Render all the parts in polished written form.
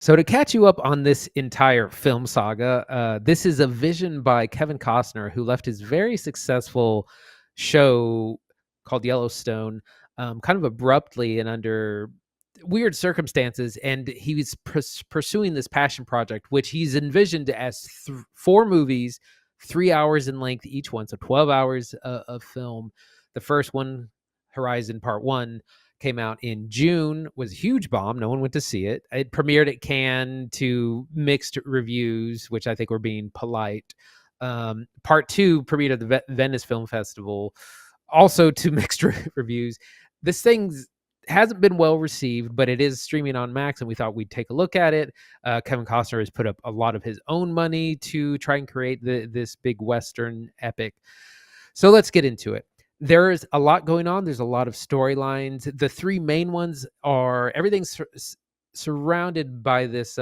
So to catch you up on this entire film saga, this is a vision by Kevin Costner, who left his very successful show called Yellowstone kind of abruptly and under weird circumstances, and he was pursuing this passion project, which he's envisioned as 4 movies, 3 hours in length each one, so 12 hours of film. The first one, Horizon Part 1, came out in June, was a huge bomb. No one went to see it. It premiered at Cannes to mixed reviews, which I think were being polite. Part 2 premiered at the Venice Film Festival, also to mixed reviews. This thing hasn't been well received, but it is streaming on Max, and we thought we'd take a look at it. Kevin Costner has put up a lot of his own money to try and create this big Western epic. So let's get into it. There's a lot going on. There's a lot of storylines. The 3 main ones are everything's surrounded by this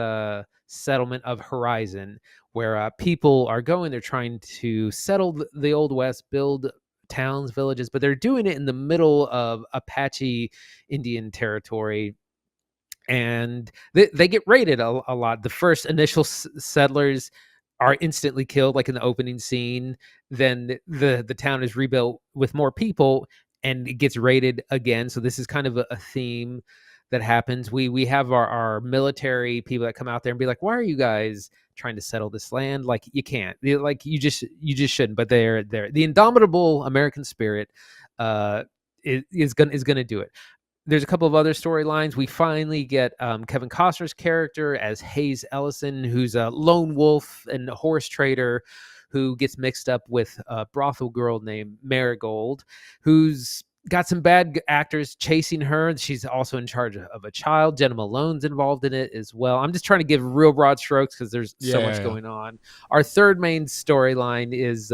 settlement of Horizon, where people are going. They're trying to settle the Old West, build towns, villages, but they're doing it in the middle of Apache Indian territory. And they get raided a lot. The first initial settlers are instantly killed, like in the opening scene. Then the town is rebuilt with more people, and it gets raided again. So this is kind of a theme that happens. We have our military people that come out there and be like, "Why are you guys trying to settle this land? Like, you can't. Like, you just shouldn't." But they're the indomitable American spirit is gonna do it. There's a couple of other storylines. We finally get Kevin Costner's character as Hayes Ellison, who's a lone wolf and a horse trader who gets mixed up with a brothel girl named Marigold, who's got some bad actors chasing her. She's also in charge of a child. Jenna Malone's involved in it as well. I'm just trying to give real broad strokes because there's so much going on. Our third main storyline is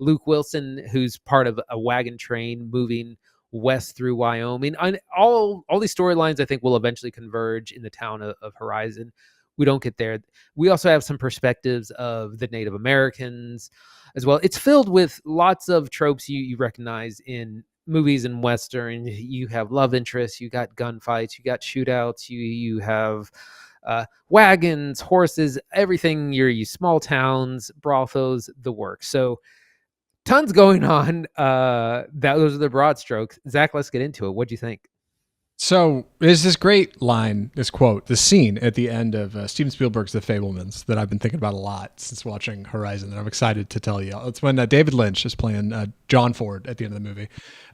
Luke Wilson, who's part of a wagon train moving west through Wyoming. And all these storylines, I think, will eventually converge in the town of Horizon. We don't get there. We also have some perspectives of the Native Americans as well. It's filled with lots of tropes you recognize in movies and Western. You have love interests, you got gunfights, you got shootouts, you have wagons, horses, everything. You small towns, brothels, the works. So tons going on. Those are the broad strokes. Zach, let's get into it. What do you think? So there's this great line, this quote, this scene at the end of Steven Spielberg's The Fabelmans that I've been thinking about a lot since watching Horizon, and I'm excited to tell you. It's when David Lynch is playing John Ford at the end of the movie,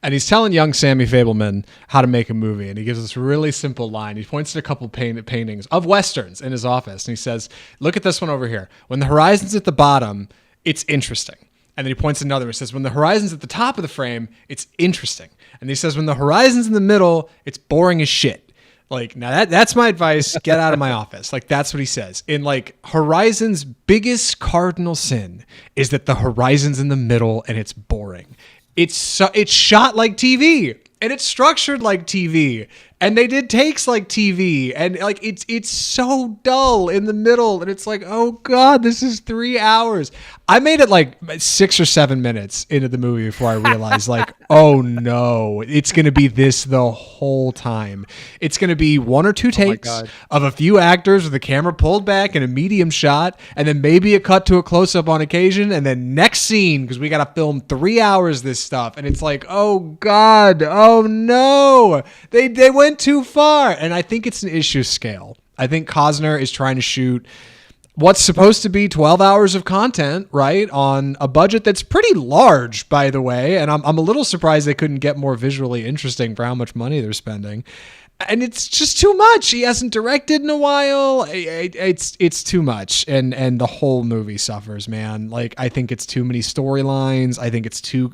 and he's telling young Sammy Fabelman how to make a movie, and he gives this really simple line. He points to a couple paintings of Westerns in his office, and he says, "Look at this one over here. When the horizon's at the bottom, it's interesting." And then he points to another. He says, when the horizon's at the top of the frame, it's interesting. And he says, when the horizon's in the middle, it's boring as shit. Like, now that's my advice. Get out of my office. Like, that's what he says. In like Horizon's biggest cardinal sin is that the horizon's in the middle and it's boring. It's shot like TV and it's structured like TV. And they did takes like TV, and like it's so dull in the middle, and it's like, oh god, this is 3 hours. I made it like 6 or 7 minutes into the movie before I realized, like, oh no, it's gonna be this the whole time. It's gonna be 1 or 2 takes of a few actors with the camera pulled back in a medium shot, and then maybe a cut to a close up on occasion, and then next scene because we gotta film 3 hours this stuff, and it's like, oh god, oh no, they went too far. And I think it's an issue scale. I think Costner is trying to shoot what's supposed to be 12 hours of content, right, on a budget that's pretty large, by the way. And I'm a little surprised they couldn't get more visually interesting for how much money they're spending. And it's just too much. He hasn't directed in a while. It's too much, and the whole movie suffers, man. Like, I think it's too many storylines. I think it's too.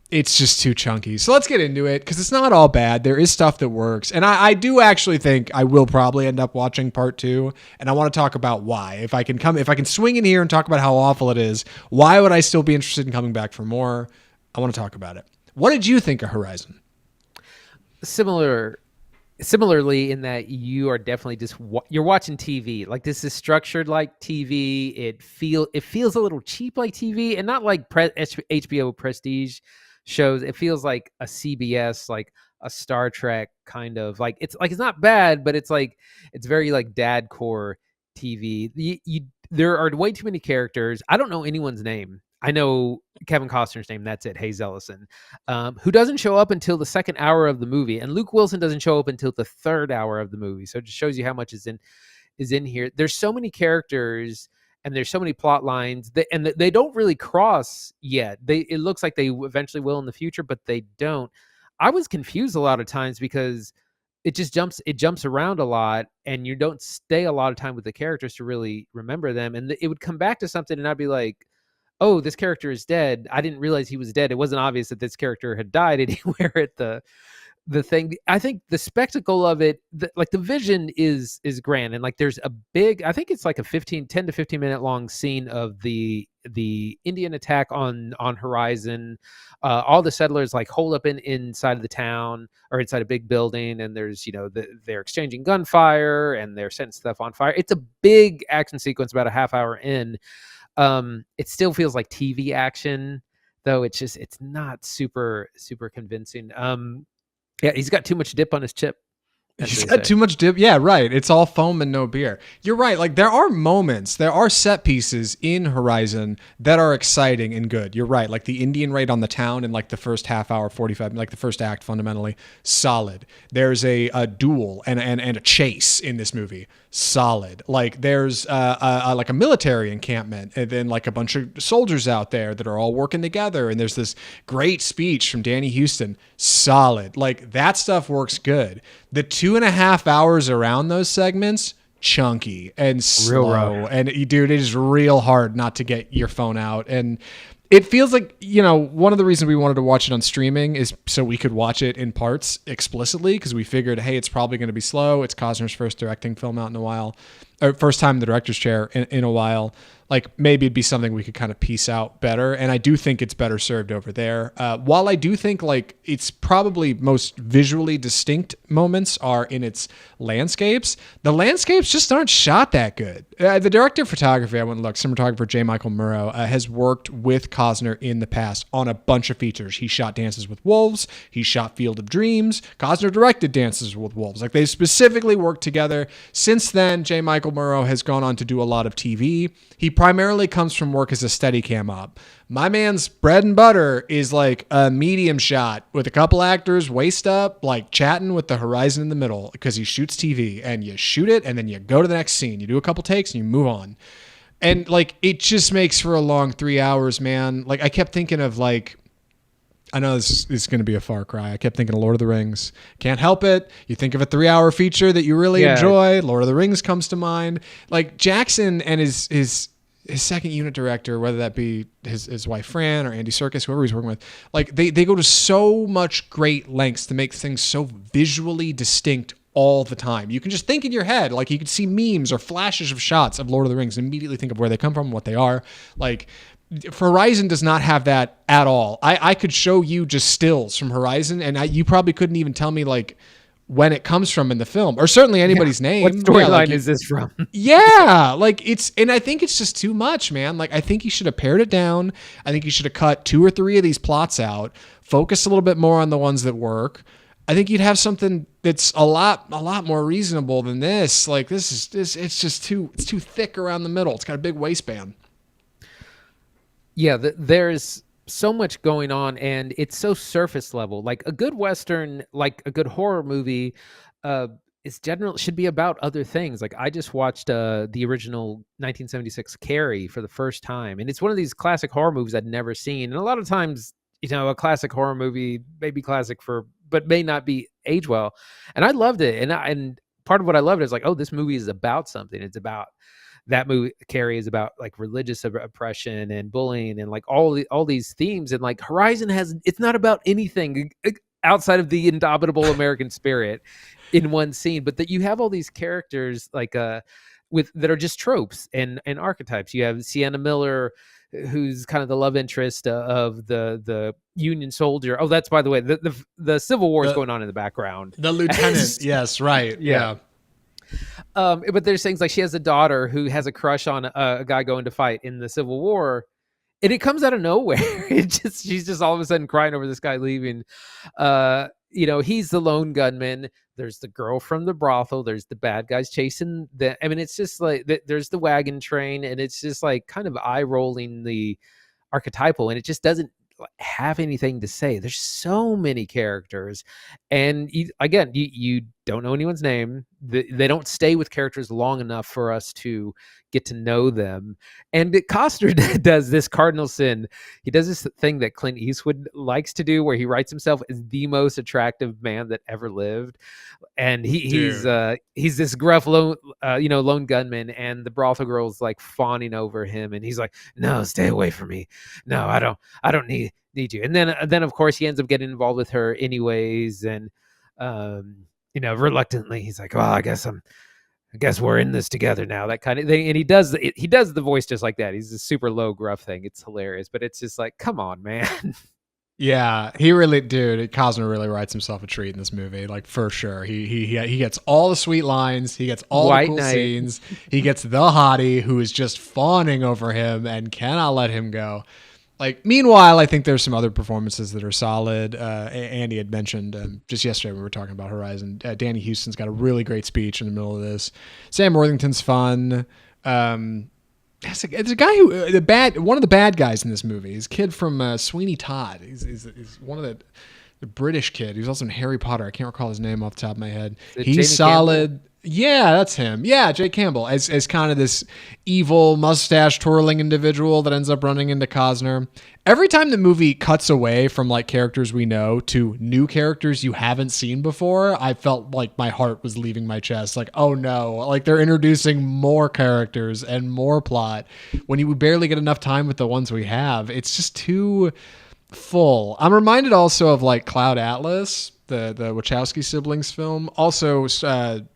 It's just too chunky. So let's get into it, because it's not all bad. There is stuff that works. And I do actually think I will probably end up watching part 2. And I want to talk about why. If I can swing in here and talk about how awful it is, why would I still be interested in coming back for more? I want to talk about it. What did you think of Horizon? Similarly, in that you are definitely just you're watching TV. Like, this is structured like TV. It feels a little cheap like TV, and not like HBO Prestige shows. It feels like a CBS, like a Star Trek kind of like, it's not bad, but it's like it's very like dad core TV. There are way too many characters. I don't know anyone's name. I know Kevin Costner's name. That's it. Hayes Ellison, who doesn't show up until the second hour of the movie, and Luke Wilson doesn't show up until the third hour of the movie. So it just shows you how much is in here. There's so many characters and there's so many plot lines and they don't really cross yet. It looks like they eventually will in the future, but they don't. I was confused a lot of times because it jumps around a lot, and you don't stay a lot of time with the characters to really remember them. And it would come back to something, and I'd be like, "Oh, this character is dead. I didn't realize he was dead. It wasn't obvious that this character had died anywhere at the thing." I think the spectacle of it, like the vision is grand, and like there's a big, I think it's like a 10 to 15 minute long scene of the Indian attack on Horizon. All the settlers like hold up inside of the town or inside a big building, and there's they're exchanging gunfire and they're setting stuff on fire. It's a big action sequence about a half hour in. It still feels like TV action, though it's not super convincing. Yeah, he's got too much dip on his chip. He's got too much dip. Yeah, right. It's all foam and no beer. You're right. Like there are moments, there are set pieces in Horizon that are exciting and good. You're right. Like the Indian raid on the town in like the first half hour, 45, like the first act, fundamentally solid. There's a duel and a chase in this movie. Solid. Like there's like a military encampment and then like a bunch of soldiers out there that are all working together. And there's this great speech from Danny Houston. Solid. Like that stuff works good. The 2.5 hours around those segments, chunky and slow. And dude, it is real hard not to get your phone out. And it feels like, one of the reasons we wanted to watch it on streaming is so we could watch it in parts explicitly, because we figured, hey, it's probably going to be slow. It's Costner's first directing film out in a while, or first time in the director's chair in a while. Like maybe it'd be something we could kind of piece out better. And I do think it's better served over there. While I do think like it's probably most visually distinct moments are in its landscapes, the landscapes just aren't shot that good. The director of photography, I went and looked, cinematographer J. Michael Murrow, has worked with Costner in the past on a bunch of features. He shot Dances with Wolves. He shot Field of Dreams. Costner directed Dances with Wolves. Like they specifically worked together. Since then, J. Michael Murrow has gone on to do a lot of TV. He primarily comes from work as a Steadicam op. My man's bread and butter is like a medium shot with a couple actors waist up, like chatting with the horizon in the middle, because he shoots TV and you shoot it and then you go to the next scene. You do a couple takes and you move on. And like, it just makes for a long 3 hours, man. Like I kept thinking of like, I know this is going to be a far cry. I kept thinking of Lord of the Rings. Can't help it. You think of a 3 hour feature that you really enjoy. Lord of the Rings comes to mind. Like Jackson and his second unit director, whether that be his wife Fran or Andy Serkis, whoever he's working with, like they go to so much great lengths to make things so visually distinct all the time. You can just think in your head, like you could see memes or flashes of shots of Lord of the Rings and immediately think of where they come from, what they are. Like Horizon does not have that at all. I could show you just stills from Horizon and you probably couldn't even tell me like when it comes from in the film, or certainly anybody's name. What storyline is this from? Yeah, like and I think it's just too much, man. Like I think you should have pared it down. I think you should have cut 2 or 3 of these plots out, focus a little bit more on the ones that work. I think you'd have something that's a lot more reasonable than this. Like it's just too thick around the middle. It's got a big waistband. Yeah, there's so much going on, and it's so surface level. Like a good Western, like a good horror movie, should be about other things. Like I just watched the original 1976 Carrie for the first time, and it's one of these classic horror movies I'd never seen. And a lot of times, a classic horror movie may be classic but may not be age well. And I loved it, and part of what I loved is like, oh, this movie is about something. It's about that movie. Carrie is about like religious oppression and bullying and like all these themes. And like Horizon it's not about anything outside of the indomitable American spirit in one scene, but that you have all these characters like that are just tropes and archetypes. You have Sienna Miller, who's kind of the love interest of the Union soldier. Oh, that's, by the way, the Civil War is going on in the background. The lieutenant. Yes, right. Yeah. But there's things like she has a daughter who has a crush on a guy going to fight in the Civil War, and it comes out of nowhere. She's just all of a sudden crying over this guy leaving. he's the lone gunman. There's the girl from the brothel. There's the bad guys chasing the. I mean, it's just like there's the wagon train, and it's just like kind of eye rolling the archetypal, and it just doesn't have anything to say. There's so many characters, and again, you don't know anyone's name. They don't stay with characters long enough for us to get to know them. And Costner does this cardinal sin. He does this thing that Clint Eastwood likes to do, where he writes himself as the most attractive man that ever lived, and he's this gruff lone gunman, and the brothel girl's like fawning over him, and he's like, no, stay away from me, no, I don't need you. And then of course he ends up getting involved with her anyways, and reluctantly he's like, well, I guess we're in this together now, that kind of thing. And he does the voice just like that. He's a super low gruff thing. It's hilarious, but it's just like, come on, man. Yeah, he really, dude. Costner really writes himself a treat in this movie, like for sure. He gets all the sweet lines, he gets all White the cool Knight. scenes, he gets the hottie who is just fawning over him and cannot let him go. Like, meanwhile, I think there's some other performances that are solid. Andy had mentioned just yesterday when we were talking about Horizon. Danny Houston's got a really great speech in the middle of this. Sam Worthington's fun. There's a guy who one of the bad guys in this movie. He's a kid from Sweeney Todd. He's one of the British kid. He was also in Harry Potter. I can't recall his name off the top of my head. He's Jamie solid. Campbell? Yeah, that's him. Yeah, Jake Campbell as kind of this evil mustache twirling individual that ends up running into Costner. Every time the movie cuts away from like characters we know to new characters you haven't seen before, I felt like my heart was leaving my chest. Like, oh no, like they're introducing more characters and more plot when you barely get enough time with the ones we have. It's just too full. I'm reminded also of like Cloud Atlas, the Wachowski siblings film, also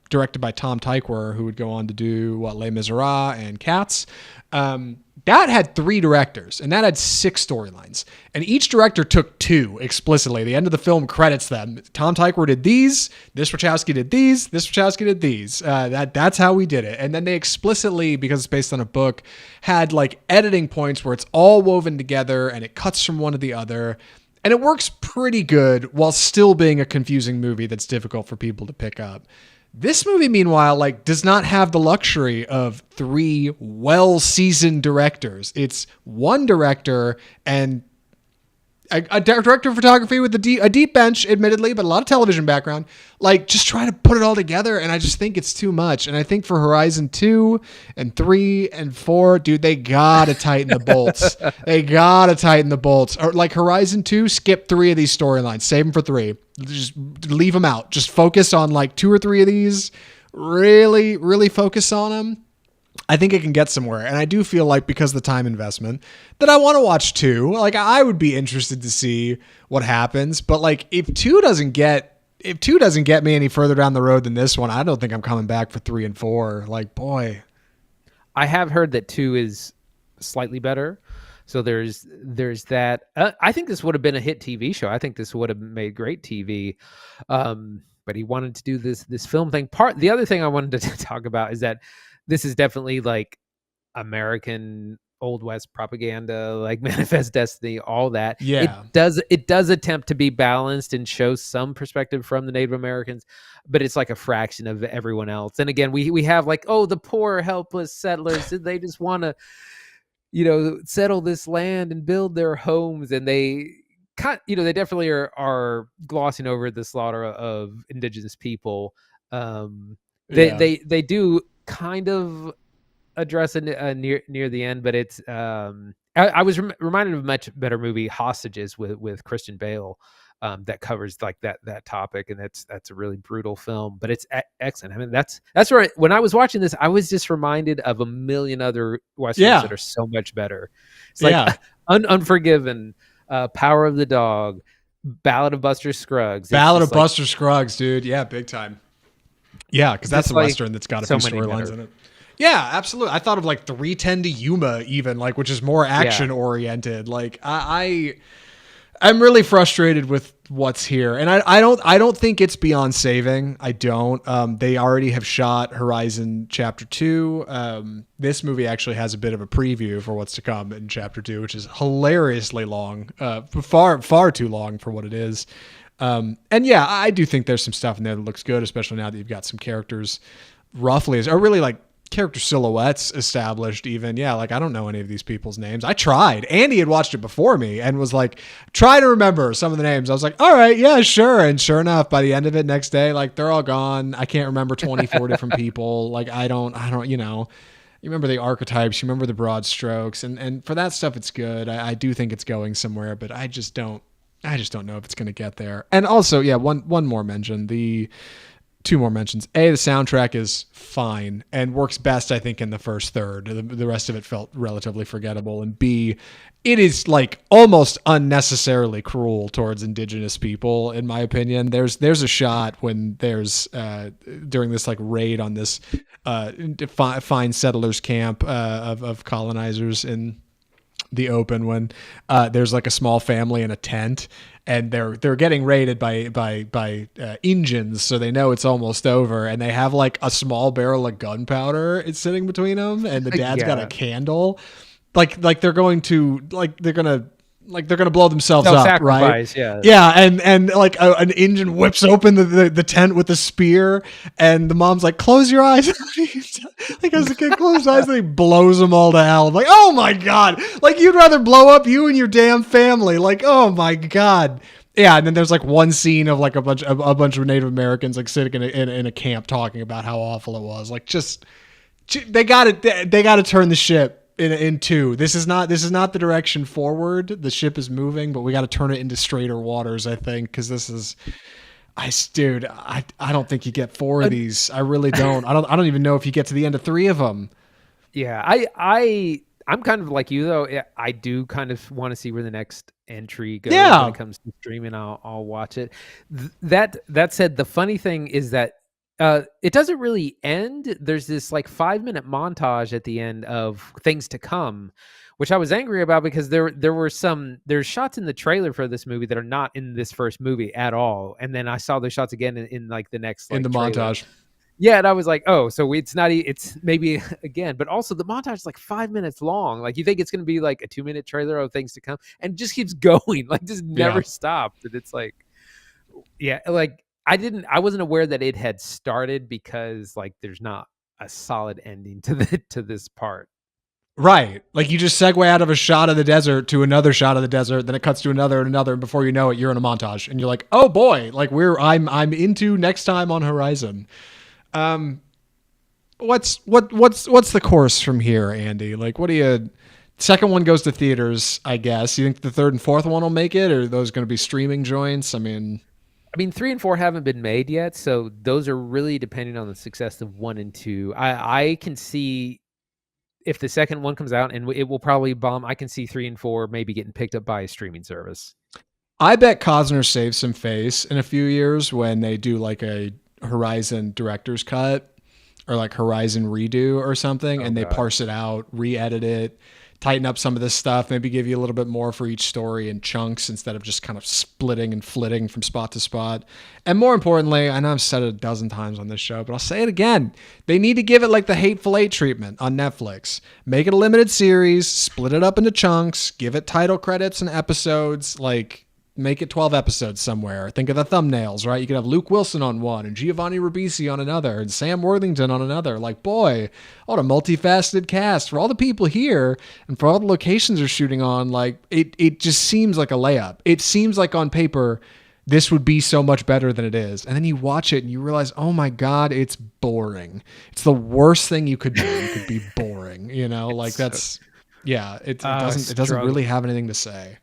directed by Tom Tykwer, who would go on to do Les Miserables and Cats. That had 3 directors, and that had 6 storylines. And each director took 2 explicitly. The end of the film credits them. Tom Tykwer did these, this Wachowski did these, this Wachowski did these. That's how we did it. And then they explicitly, because it's based on a book, had like editing points where it's all woven together and it cuts from one to the other. And it works pretty good while still being a confusing movie that's difficult for people to pick up. This movie, meanwhile, like does not have the luxury of 3 well-seasoned directors. It's one director and a director of photography with a deep bench, admittedly, but a lot of television background. Like, just try to put it all together, and I just think it's too much. And I think for Horizon 2 and 3 and 4, dude, they gotta tighten the bolts. They gotta tighten the bolts. Or like Horizon 2, skip 3 of these storylines. Save them for 3. Just leave them out. Just focus on like 2 or 3 of these. Really, really focus on them. I think it can get somewhere. And I do feel like because of the time investment that I want to watch 2. Like I would be interested to see what happens. But like if 2 doesn't get me any further down the road than this one, I don't think I'm coming back for 3 and 4. Like, boy. I have heard that 2 is slightly better. So there's that. I think this would have been a hit TV show. I think this would have made great TV. But he wanted to do this film thing. The other thing I wanted to talk about is that this is definitely like American Old West propaganda, like Manifest Destiny, all that. Yeah. It does attempt to be balanced and show some perspective from the Native Americans, but it's like a fraction of everyone else. And again, we have like, oh, the poor helpless settlers, they just want to, settle this land and build their homes, and they definitely are glossing over the slaughter of indigenous people. They do kind of address it near the end, but it's I was reminded of a much better movie, Hostages, with Christian Bale, that covers like that topic, and that's a really brutal film, but it's excellent. I mean, that's where when I was watching this, I was just reminded of a million other westerns that are so much better. It's like Unforgiven, Power of the Dog, Ballad of Buster Scruggs. Ballad of Buster Scruggs, dude. Yeah, big time. Yeah, because that's a like western that's got a few storylines in it. Yeah, absolutely. I thought of like 310 to Yuma, even like, which is more action oriented. Like I'm really frustrated with what's here, and I don't think it's beyond saving. I don't. They already have shot Horizon Chapter 2. This movie actually has a bit of a preview for what's to come in Chapter 2, which is hilariously long, far too long for what it is. And yeah, I do think there's some stuff in there that looks good, especially now that you've got some characters roughly, or really like character silhouettes established even. Yeah, like I don't know any of these people's names. I tried. Andy had watched it before me and was like, try to remember some of the names. I was like, all right, yeah, sure. And sure enough, by the end of it next day, like they're all gone. I can't remember 24 different people. Like I don't, you know, you remember the archetypes, you remember the broad strokes. And for that stuff, it's good. I do think it's going somewhere, but I just don't know if it's going to get there. And also, yeah, one more mention, two more mentions. A, the soundtrack is fine and works best, I think, in the first third. The rest of it felt relatively forgettable. And B, it is like almost unnecessarily cruel towards indigenous people, in my opinion. There's a shot when there's during this like raid on this fine settlers camp of colonizers in the open, when there's like a small family in a tent and they're getting raided by Injuns, so they know it's almost over, and they have like a small barrel of gunpowder. It's sitting between them, and the dad's got a candle, like they're gonna blow themselves up, right? Yeah, and like an Injun whips open the tent with a spear, and the mom's like, "Close your eyes." Like as a kid, close his eyes, and he blows them all to hell. I'm like, oh my god! Like you'd rather blow up you and your damn family. Like, oh my god. Yeah, and then there's like one scene of like a bunch of Native Americans like sitting in a camp talking about how awful it was. Like, just they got to turn the ship in two. This is not the direction forward. The ship is moving, but we got to turn it into straighter waters, I think, because this is. I don't think you get four of these. I really don't. I don't even know if you get to the end of three of them. Yeah, I'm kind of like you though. I do kind of want to see where the next entry goes when it comes to streaming. I'll watch it. That said, the funny thing is that it doesn't really end. There's this like 5-minute montage at the end of things to come, which I was angry about because there's shots in the trailer for this movie that are not in this first movie at all. And then I saw the shots again in like the next like, in the trailer. montage. Yeah, and I was like, oh, so it's maybe again, but also the montage is like 5 minutes long. Like you think it's gonna be like a 2-minute trailer of things to come, and it just keeps going, like just never stopped. And it's like, yeah, like I wasn't aware that it had started because like there's not a solid ending to this part. Right. Like you just segue out of a shot of the desert to another shot of the desert, then it cuts to another and another, and before you know it, you're in a montage, and you're like, oh boy, like I'm into next time on Horizon. What's the course from here, Andy? Like, what do you? Second one goes to theaters, I guess. You think the third and fourth one will make it, or are those going to be streaming joints? I mean, 3 and 4 haven't been made yet, so those are really depending on the success of 1 and 2. I can see. If the second one comes out and it will probably bomb, I can see 3 and 4 maybe getting picked up by a streaming service. I bet Costner saves some face in a few years when they do like a Horizon director's cut or like Horizon redo or something, and they parse it out, re-edit it, tighten up some of this stuff, maybe give you a little bit more for each story in chunks instead of just kind of splitting and flitting from spot to spot. And more importantly, I know I've said it a dozen times on this show, but I'll say it again. They need to give it like the Hateful Eight treatment on Netflix. Make it a limited series, split it up into chunks, give it title credits and episodes, like make it 12 episodes somewhere. Think of the thumbnails, right? You could have Luke Wilson on one and Giovanni Ribisi on another and Sam Worthington on another. Like, boy, what a multifaceted cast for all the people here and for all the locations they're shooting on. Like, it just seems like a layup. It seems like on paper, this would be so much better than it is. And then you watch it and you realize, oh my God, it's boring. It's the worst thing you could do. You could be boring, you know, like that's, yeah, it doesn't really have anything to say.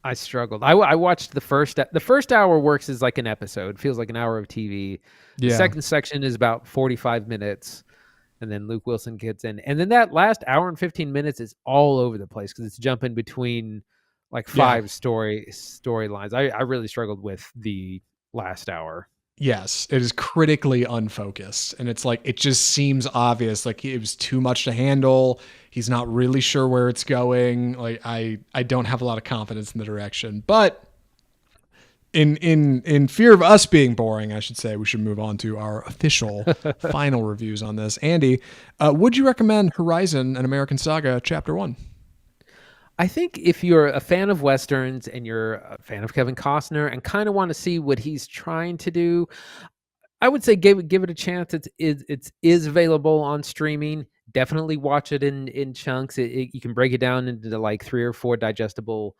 I struggled. I watched the first hour works as like an episode. Feels like an hour of TV. The second section is about 45 minutes. And then Luke Wilson gets in. And then that last hour and 15 minutes is all over the place because it's jumping between like 5 storylines. I really struggled with the last hour. Yes, it is critically unfocused. And it's like, it just seems obvious. Like it was too much to handle. He's not really sure where it's going. Like I don't have a lot of confidence in the direction, but in fear of us being boring, I should say, we should move on to our official final reviews on this. Andy, would you recommend Horizon: An American Saga Chapter 1? I think if you're a fan of westerns and you're a fan of Kevin Costner and kind of want to see what he's trying to do, I would say give it a chance. It's available on streaming. Definitely watch it in chunks. You can break it down into like 3 or 4 digestible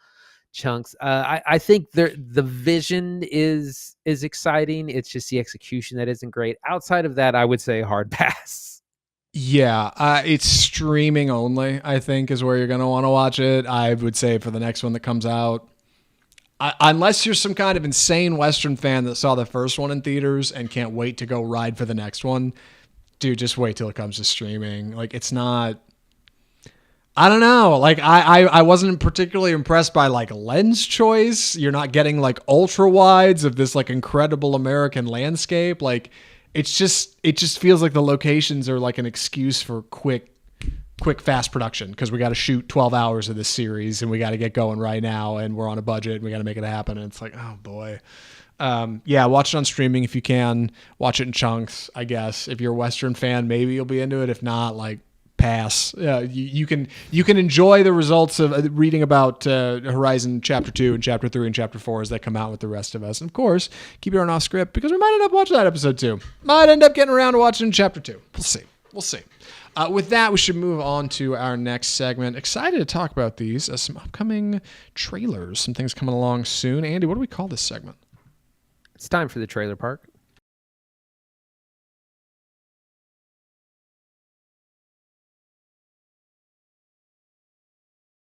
chunks. I think the vision is exciting. It's just the execution that isn't great. Outside of that, I would say hard pass. Yeah, it's streaming only, I think, is where you're going to want to watch it. I would say for the next one that comes out, unless you're some kind of insane Western fan that saw the first one in theaters and can't wait to go ride for the next one, dude, just wait till it comes to streaming. Like, it's not... I don't know. Like, I wasn't particularly impressed by, like, lens choice. You're not getting, like, ultra wides of this, like, incredible American landscape. Like, it just feels like the locations are like an excuse for quick, fast production, because we got to shoot 12 hours of this series and we got to get going right now and we're on a budget and we got to make it happen. And it's like, oh boy. Yeah, watch it on streaming if you can. Watch it in chunks, I guess. If you're a Western fan, maybe you'll be into it. If not, like, pass. You can enjoy the results of reading about Horizon Chapter 2 and Chapter 3 and Chapter 4 as they come out with the rest of us. And of course, keep your own off script, because we might end up watching that episode 2. Might end up getting around to watching Chapter 2. We'll see. With that, we should move on to our next segment. Excited to talk about these. Some upcoming trailers, some things coming along soon. Andy, what do we call this segment? It's time for the trailer park.